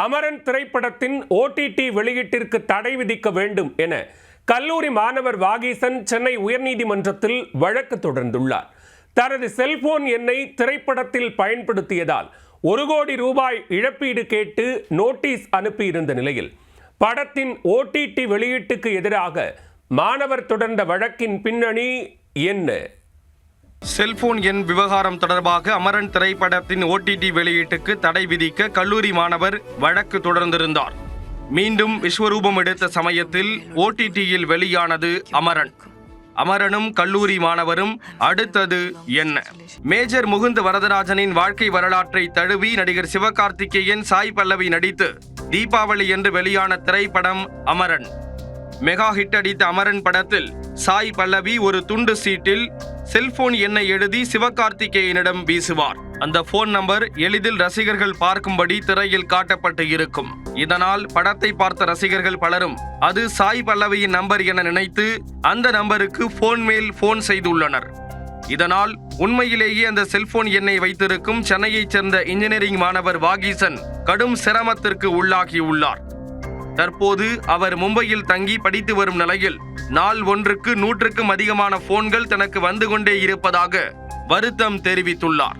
அமரன் திரைப்படத்தின் OTT வெளியீட்டிற்கு தடை விதிக்க வேண்டும் என கல்லூரி மாணவர் வாகீசன் சென்னை உயர்நீதிமன்றத்தில் வழக்கு தொடர்ந்துள்ளார். தனது செல்போன் எண்ணை திரைப்படத்தில் பயன்படுத்தியதால் 1 கோடி ரூபாய் இழப்பீடு கேட்டு நோட்டீஸ் அனுப்பியிருந்த நிலையில் படத்தின் OTT வெளியீட்டுக்கு எதிராக மாணவர் தொடர்ந்த வழக்கின் பின்னணி என்ன? செல்போன் எண் விவகாரம் தொடர்பாக அமரன் திரைப்படத்தின் OTT வெளியீட்டுக்கு தடை விதிக்க கல்லூரி மாணவர் வழக்கு தொடர்ந்திருந்தார். மீண்டும் விஸ்வரூபம் எடுத்த சமயத்தில் OTTயில் வெளியானது அமரன். அமரனும் கல்லூரி மாணவரும் அடுத்தது என்ன? மேஜர் முகுந்த் வரதராஜனின் வாழ்க்கை வரலாற்றை தழுவி நடிகர் சிவகார்த்திகேயன், சாய் பல்லவி நடித்து தீபாவளி என்று வெளியான திரைப்படம் அமரன். மெகா ஹிட் அடித்த அமரன் படத்தில் சாய் பல்லவி ஒரு துண்டு சீட்டில் செல்போன் எண்ணை எழுதி சிவகார்த்திகேயனிடம் வீசுவார். அந்த போன் நம்பர் எளிதில் ரசிகர்கள் பார்க்கும்படி திரையில் காட்டப்பட்டு இருக்கும். இதனால் படத்தை பார்த்த ரசிகர்கள் பலரும் அது சாய் பல்லவியின் நம்பர் என நினைத்து அந்த நம்பருக்கு போன் மேல் போன் செய்துள்ளனர். இதனால் உண்மையிலேயே அந்த செல்போன் எண்ணை வைத்திருக்கும் சென்னையைச் சேர்ந்த இன்ஜினியரிங் மாணவர் வாகீசன் கடும் சிரமத்திற்கு உள்ளாகியுள்ளார். தற்போது அவர் மும்பையில் தங்கி படித்து வரும் நிலையில் நாள் ஒன்றுக்கு 100க்கும் அதிகமான போன்கள் தனக்கு வந்து கொண்டே இருப்பதாக வருத்தம் தெரிவித்துள்ளார்.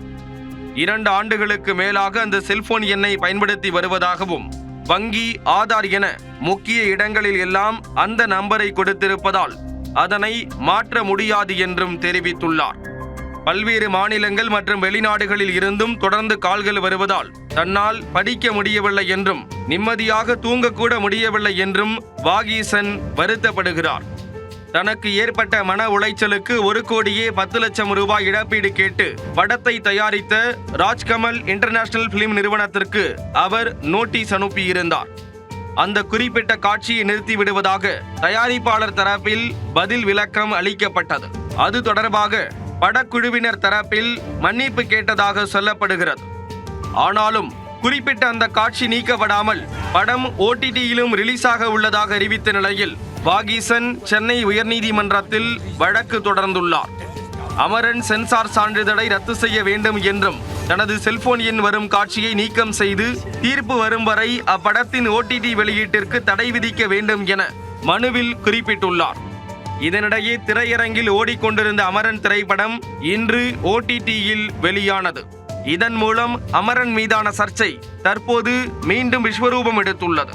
2 ஆண்டுகளுக்கு மேலாக அந்த செல்போன் எண்ணை பயன்படுத்தி வருவதாகவும் வங்கி, ஆதார் என முக்கிய இடங்களில் எல்லாம் அந்த நம்பரை கொடுத்திருப்பதால் அதனை மாற்ற முடியாது என்றும் தெரிவித்துள்ளார். பல்வேறு மாநிலங்கள் மற்றும் வெளிநாடுகளில் இருந்தும் தொடர்ந்து கால்கள் வருவதால் தன்னால் படிக்க முடியவில்லை என்றும் நிம்மதியாக தூங்கக்கூட முடியவில்லை என்றும் வாகீசன் வருத்தப்படுகிறார். தனக்கு ஏற்பட்ட மன உளைச்சலுக்கு 1 கோடியே 10 லட்சம் ரூபாய் இழப்பீடு கேட்டு படத்தை தயாரித்த ராஜ்கமல் இன்டர்நேஷனல் பிலிம் நிறுவனத்திற்கு அவர் நோட்டீஸ் அனுப்பியிருந்தார். அந்த குறிப்பிட்ட காட்சியை நிறுத்திவிடுவதாக தயாரிப்பாளர் தரப்பில் பதில் விளக்கம் அளிக்கப்பட்டது. அது தொடர்பாக படக்குழுவினர் தரப்பில் மன்னிப்பு கேட்டதாக சொல்லப்படுகிறது. ஆனாலும் குறிப்பிட்ட அந்த காட்சி நீக்கப்படாமல் படம் OTTயிலும் ரிலீஸாக உள்ளதாக அறிவித்த நிலையில் வாகீசன் சென்னை உயர்நீதிமன்றத்தில் வழக்கு தொடர்ந்துள்ளார். அமரன் சென்சார் சான்றிதழை ரத்து செய்ய வேண்டும் என்றும் தனது செல்போன் எண் வரும் காட்சியை நீக்கம் செய்து தீர்ப்பு வரும் வரை அப்படத்தின் OTT வெளியீட்டிற்கு தடை விதிக்க வேண்டும் என மனுவில் குறிப்பிட்டுள்ளார். இதனிடையே திரையரங்கில் ஓடிக்கொண்டிருந்த அமரன் திரைப்படம் இன்று OTTயில் வெளியானது. இதன் மூலம் அமரன் மீதான சர்ச்சை தற்போது மீண்டும் விஸ்வரூபம் எடுத்துள்ளது.